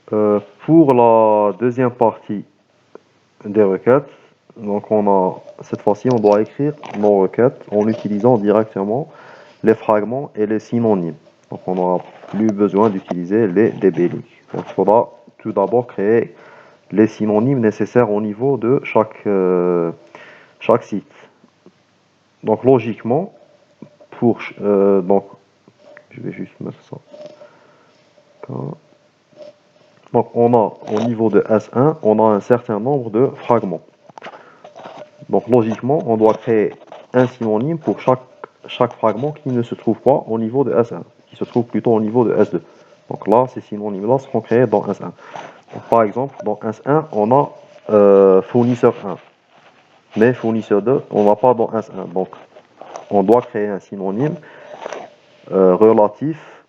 Pour la deuxième partie des requêtes, donc cette fois-ci, on doit écrire nos requêtes en utilisant directement les fragments et les synonymes. Donc on n'aura plus besoin d'utiliser les DB-Link. Donc il faudra tout d'abord créer les synonymes nécessaires au niveau de chaque site. Donc logiquement, donc je vais juste mettre ça. Donc on a au niveau de S1, on a un certain nombre de fragments. Donc logiquement, on doit créer un synonyme pour chaque fragment qui ne se trouve pas au niveau de S1, qui se trouve plutôt au niveau de S2. Donc là, ces synonymes-là seront créés dans S1. Donc, par exemple, dans S1, on a fournisseur 1, mais fournisseur 2, on n'a pas dans S1. Donc on doit créer un synonyme relatif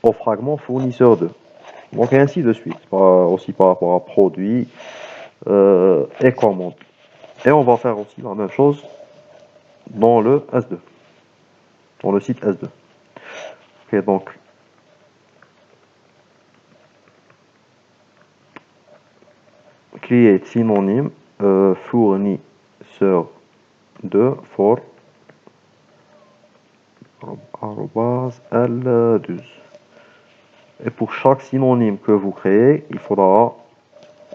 au fragment fournisseur 2. Donc ainsi de suite, aussi par rapport à produit et commande. Et on va faire aussi la même chose dans le S2, dans le site S2. Ok, donc create synonyme fournisseur 2 for L12. Et pour chaque synonyme que vous créez, il faudra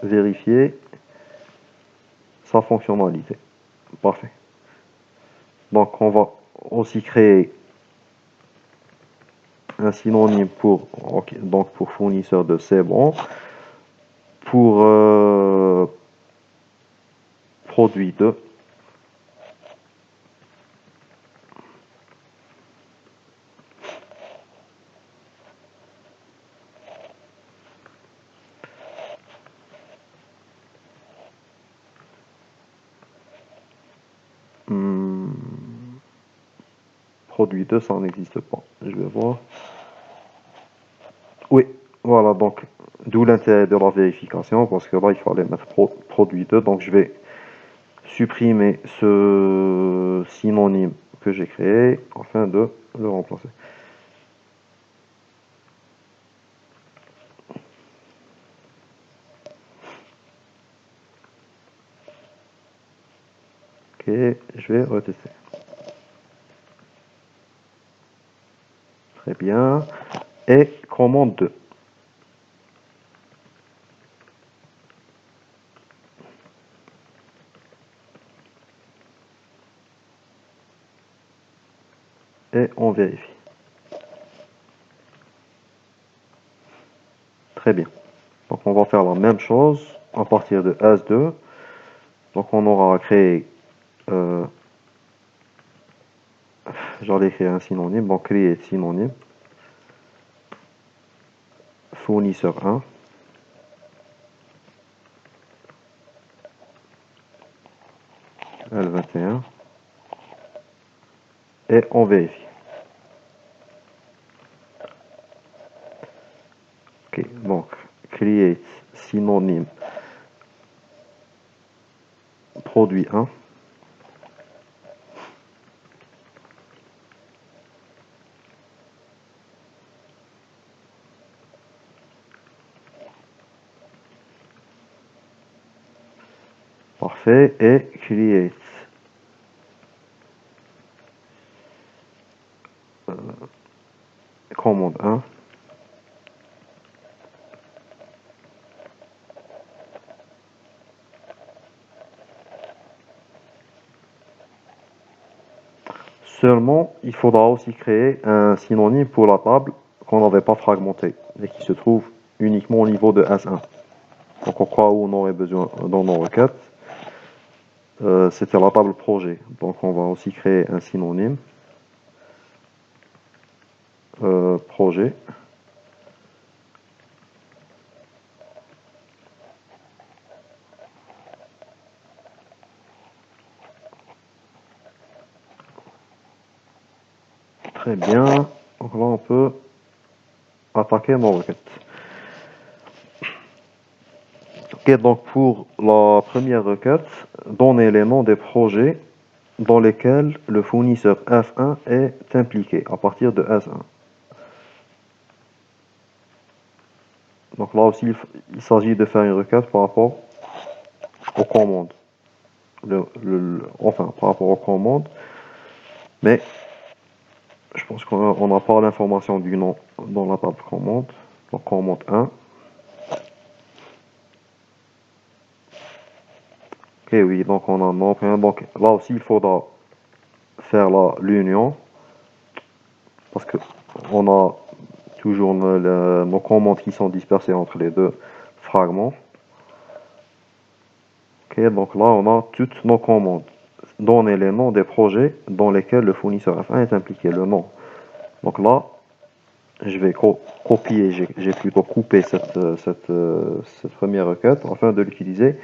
vérifier sa fonctionnalité. Parfait. Donc on va aussi créer un synonyme pour fournisseur de c'est bon. Pour produit de produit 2, ça n'existe pas. Je vais voir. Oui, voilà, donc d'où l'intérêt de la vérification, parce que là, il fallait mettre produit 2, donc je vais supprimer ce synonyme que j'ai créé afin de le remplacer. Ok, je vais retester. Très bien. Et commande 2. Et on vérifie. Très bien. Donc on va faire la même chose à partir de S2. Donc on aura créé, j'allais créer un synonyme, donc create synonyme, fournisseur 1, L21, et on vérifie. Ok, donc create synonyme produit 1. Parfait. Et create commande 1. Seulement, il faudra aussi créer un synonyme pour la table qu'on n'avait pas fragmentée et qui se trouve uniquement au niveau de S1. Donc au cas où on aurait besoin dans nos requêtes, c'était la table projet. Donc on va aussi créer un synonyme projet. Très bien. Donc là on peut attaquer nos requêtes. Ok, donc pour la première requête, donner les noms des projets dans lesquels le fournisseur F1 est impliqué à partir de S1. Donc là aussi, il s'agit de faire une requête par rapport aux commandes. Enfin, par rapport aux commandes. Mais je pense qu'on n'a pas l'information du nom dans la table commande. Donc commande 1. Ok, oui, donc on a un nom. Donc là aussi, il faudra faire l'union. Parce que on a toujours nos commandes qui sont dispersées entre les deux fragments. Ok, donc là, on a toutes nos commandes. Donner les noms des projets dans lesquels le fournisseur F1 est impliqué, le nom. Donc là, je vais copier, j'ai plutôt coupé cette première requête afin de l'utiliser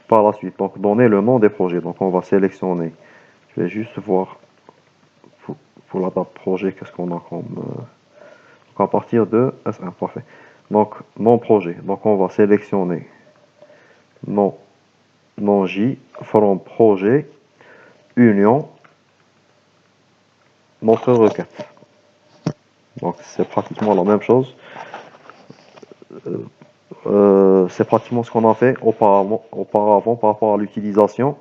par la suite. Donc donner le nom des projets. Donc on va sélectionner. Je vais juste voir pour la table projet qu'est-ce qu'on a comme... donc à partir de S1, parfait. Donc nom projet. Donc on va sélectionner nom, nom J, from projet, union, notre requête. Donc c'est pratiquement la même chose. C'est pratiquement ce qu'on a fait auparavant par rapport à l'utilisation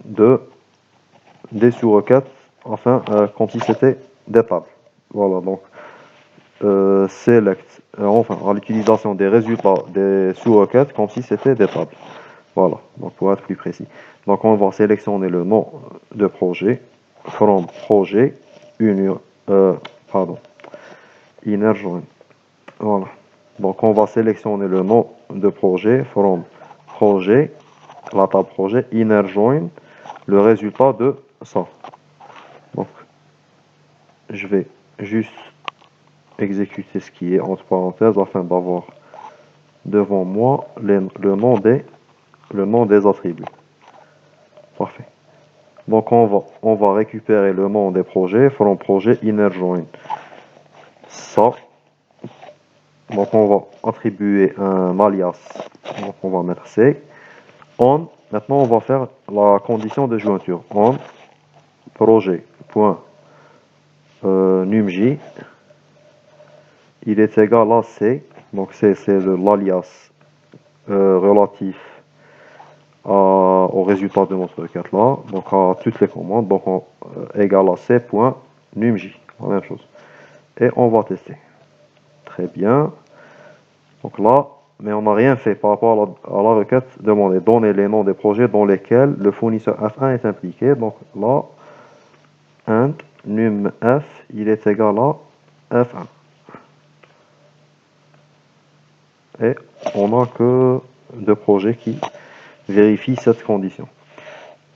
des sous-requêtes, enfin, comme si c'était des tables. Voilà, donc select, enfin, à l'utilisation des résultats des sous-requêtes, comme si c'était des tables. Voilà, donc pour être plus précis. Donc on va sélectionner le nom de projet, from projet, union, pardon, inner join. Voilà. Donc on va sélectionner le nom de projet, from projet, la table projet, inner join, le résultat de ça. Donc je vais juste exécuter ce qui est entre parenthèses afin d'avoir devant moi le nom des attributs. Parfait. Donc on va récupérer le nom des projets, from projet inner join. Ça. Donc on va attribuer un alias. Donc on va mettre C. On. Maintenant on va faire la condition de jointure. On projet point numj, il est égal à C. Donc c'est l'alias relatif au résultat de notre requête là, donc à toutes les commandes, donc on égal à c.numj, la même chose. Et on va tester. Très bien. Donc là, mais on n'a rien fait par rapport à la requête demandée. Donner les noms des projets dans lesquels le fournisseur F1 est impliqué. Donc là, int num f, il est égal à F1. Et on n'a que deux projets qui vérifient cette condition.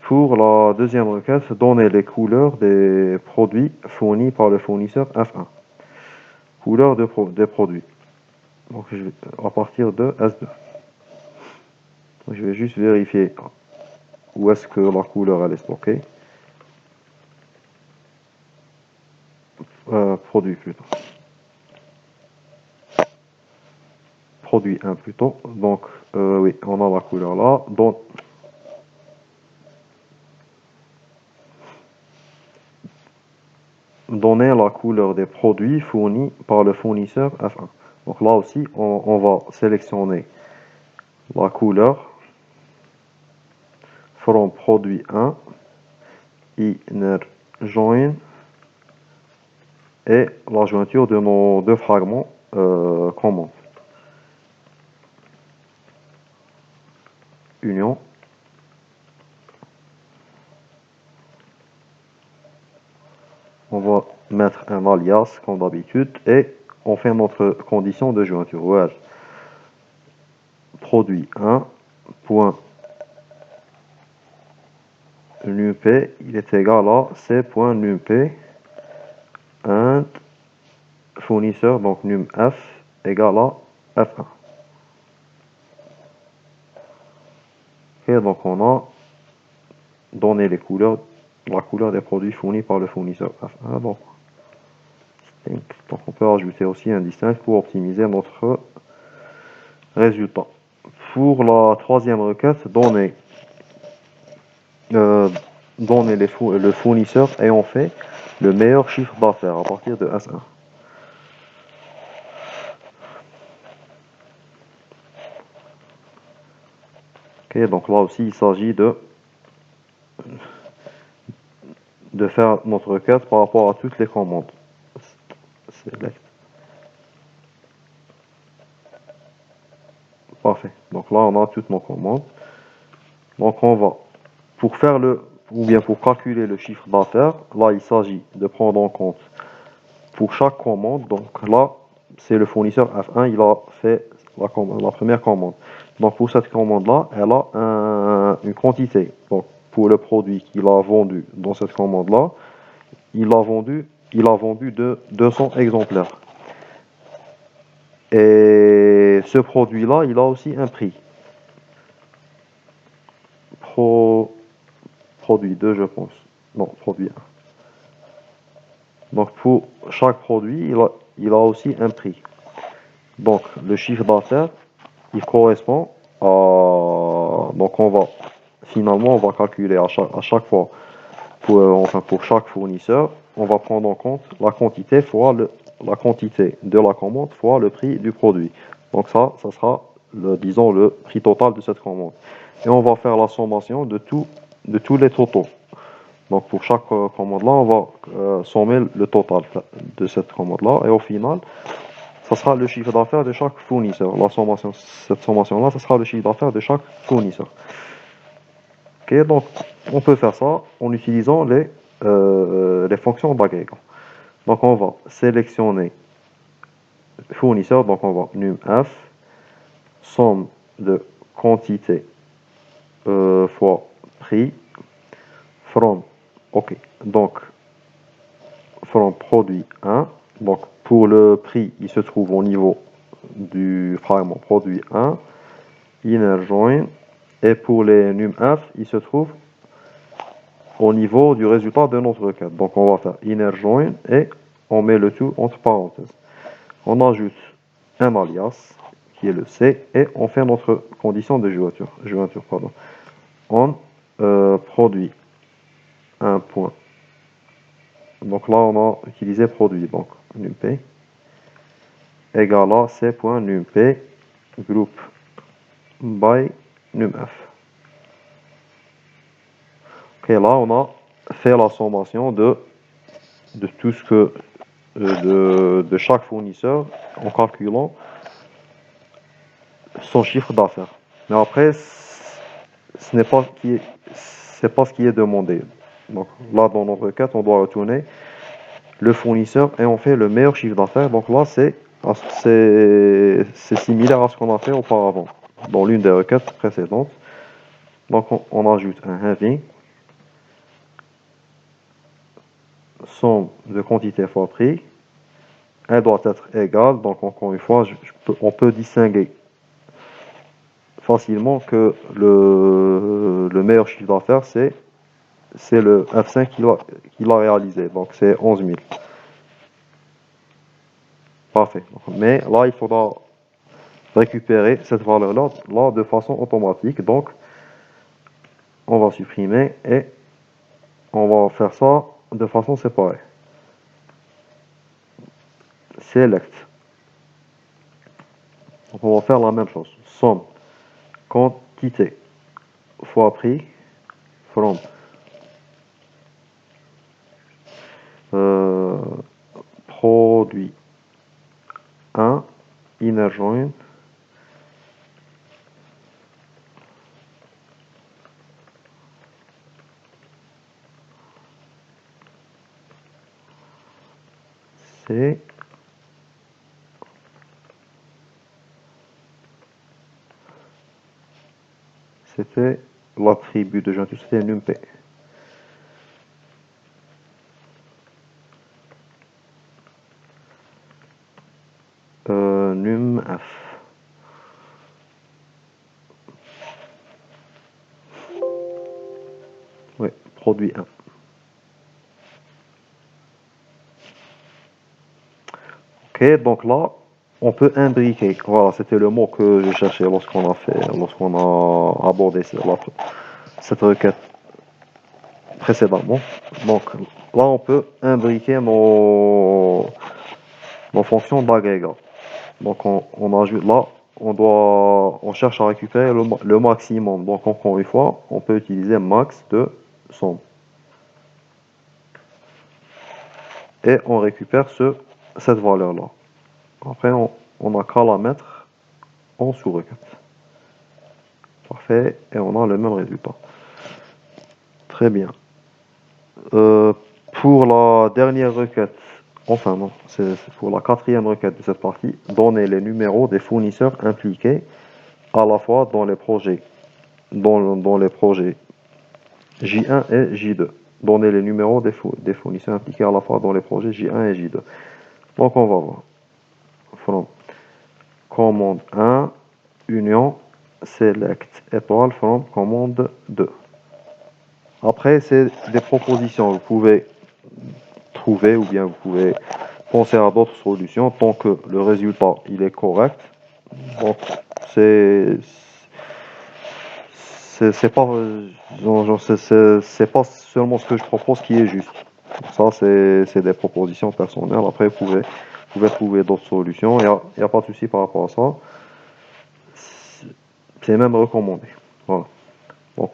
Pour la deuxième requête, donner les couleurs des produits fournis par le fournisseur F1. Couleurs des produits. Donc à partir de S2. Donc, je vais juste vérifier où est-ce que la couleur elle est stockée. Produit plutôt. Produit 1 plutôt. Donc oui, on a la couleur là. Donc, donner la couleur des produits fournis par le fournisseur F1. Donc là aussi, on va sélectionner la couleur from produit 1, inner join et la jointure de nos deux fragments communs. Union. On va mettre un alias comme d'habitude et on fait notre condition de jointure. Ouais. Produit 1 point nump, il est égal à c.nump int fournisseur, donc numf égal à f1. Et donc on a donné la couleur des produits fournis par le fournisseur F1. Donc on peut ajouter aussi un distinct pour optimiser notre résultat. Pour la troisième requête, donner le fournisseur ayant fait le meilleur chiffre d'affaires à partir de S1. Ok, donc là aussi, il s'agit de faire notre requête par rapport à toutes les commandes. Select. Parfait. Donc là, on a toutes nos commandes. Donc on va, pour faire ou bien pour calculer le chiffre d'affaires, là, il s'agit de prendre en compte pour chaque commande. Donc là, c'est le fournisseur F1, il a fait la première commande. Donc pour cette commande-là, elle a une quantité. Donc pour le produit qu'il a vendu dans cette commande-là, il a vendu de 200 exemplaires. Et ce produit-là, il a aussi un prix. Produit 2, je pense. Non, produit 1. Donc pour chaque produit, il a aussi un prix. Donc le chiffre d'affaires, il correspond à... Donc finalement, on va calculer à chaque fois, pour chaque fournisseur, on va prendre en compte la quantité fois la quantité de la commande fois le prix du produit. Donc ça sera, disons, le prix total de cette commande. Et on va faire la sommation de tous les totaux. Donc pour chaque commande-là, on va sommer le total de cette commande-là. Et au final, ça sera le chiffre d'affaires de chaque fournisseur. Cette sommation-là, ça sera le chiffre d'affaires de chaque fournisseur. Ok, donc on peut faire ça en utilisant les fonctions d'agrégat. Donc on va sélectionner fournisseur, donc on va numF, somme de quantité fois prix, from, ok, donc from produit 1, donc pour le prix, il se trouve au niveau du fragment produit 1, inner join, et pour les numF, il se trouve au niveau du résultat de notre requête. Donc on va faire inner join et on met le tout entre parenthèses. On ajoute un alias qui est le C et on fait notre condition de jointure. On produit un point. Donc là on a utilisé produit, donc nump égale à c.nump group by numf. Ok, là on a fait la sommation de tout ce que de chaque fournisseur en calculant son chiffre d'affaires. Mais après, ce n'est pas ce qui est demandé. Donc là, dans notre requête, on doit retourner le fournisseur et on fait le meilleur chiffre d'affaires. Donc là, c'est similaire à ce qu'on a fait auparavant dans l'une des requêtes précédentes. Donc on ajoute un having, somme de quantité fois prix. Elle doit être égale. Donc encore une fois, on peut distinguer facilement que le meilleur chiffre d'affaires, c'est le F5 qu'il a réalisé. Donc c'est 11 000. Parfait. Mais là, il faudra récupérer cette valeur-là de façon automatique. Donc on va supprimer et on va faire ça de façon séparée. Select. Donc on va faire la même chose. Somme quantité fois prix from produit 1 inner join c'est c'était l'attribut de jointure, c'était nump. Numf. Oui, produit 1. Ok, donc là, on peut imbriquer. Voilà, c'était le mot que je cherchais lorsqu'on a abordé cette requête précédemment. Donc là, on peut imbriquer nos fonctions d'agrégat. Donc on ajoute là, on cherche à récupérer le maximum. Donc encore une fois, on peut utiliser max de somme. Et on récupère cette valeur-là. Après, on n'a qu'à la mettre en sous-requête. Parfait, et on a le même résultat. Très bien. Pour la dernière requête, enfin non, c'est pour la quatrième requête de cette partie, donner les numéros des fournisseurs impliqués à la fois dans les projets, dans les projets J1 et J2. Donner les numéros des fournisseurs impliqués à la fois dans les projets J1 et J2. Donc on va voir. From commande 1, union, select, étoile, from commande 2. Après, c'est des propositions. Vous pouvez trouver ou bien vous pouvez penser à d'autres solutions tant que le résultat il est correct. Donc, c'est pas c'est pas seulement ce que je propose qui est juste. Ça, c'est des propositions personnelles. Après, vous pouvez trouver d'autres solutions. Il y a pas de souci par rapport à ça. C'est même recommandé. Voilà. Donc,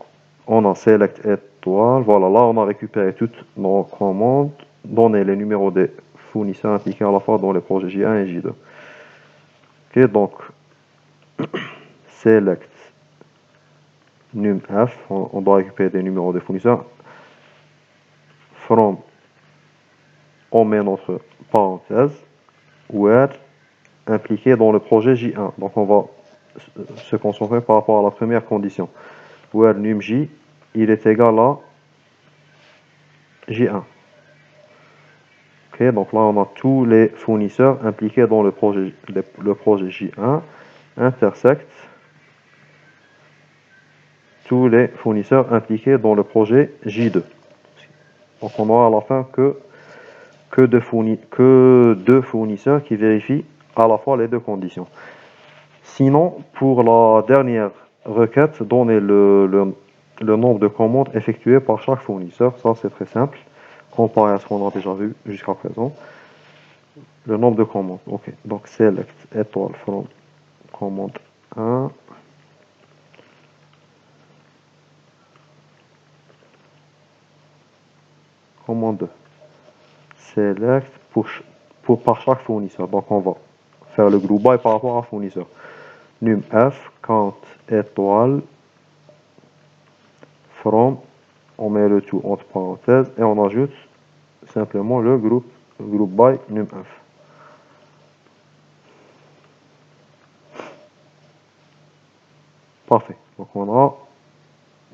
on a select étoile. Voilà, là, on a récupéré toutes nos commandes, donné les numéros des fournisseurs impliqués à la fois dans les projets J1 et J2. Ok, donc, select num F, on doit récupérer des numéros des fournisseurs. From, on met notre parenthèse, where, impliqué dans le projet J1. Donc, on va se concentrer par rapport à la première condition. Where num J, il est égal à J1. Ok, donc là, on a tous les fournisseurs impliqués dans le projet J1, intersect tous les fournisseurs impliqués dans le projet J2. Donc on aura à la fin que deux fournisseurs qui vérifient à la fois les deux conditions. Sinon, pour la dernière requête, donner le nombre de commandes effectuées par chaque fournisseur. Ça, c'est très simple, comparé à ce qu'on a déjà vu jusqu'à présent. Le nombre de commandes. Ok, donc select étoile from commande 1. Commande 2. Select par chaque fournisseur. Donc on va faire le group by par rapport à fournisseur. Num F, count étoile, from, on met le tout entre parenthèses et on ajoute simplement le group by num F. Parfait. Donc on a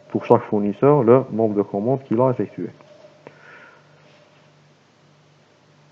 pour chaque fournisseur le nombre de commandes qu'il a effectué.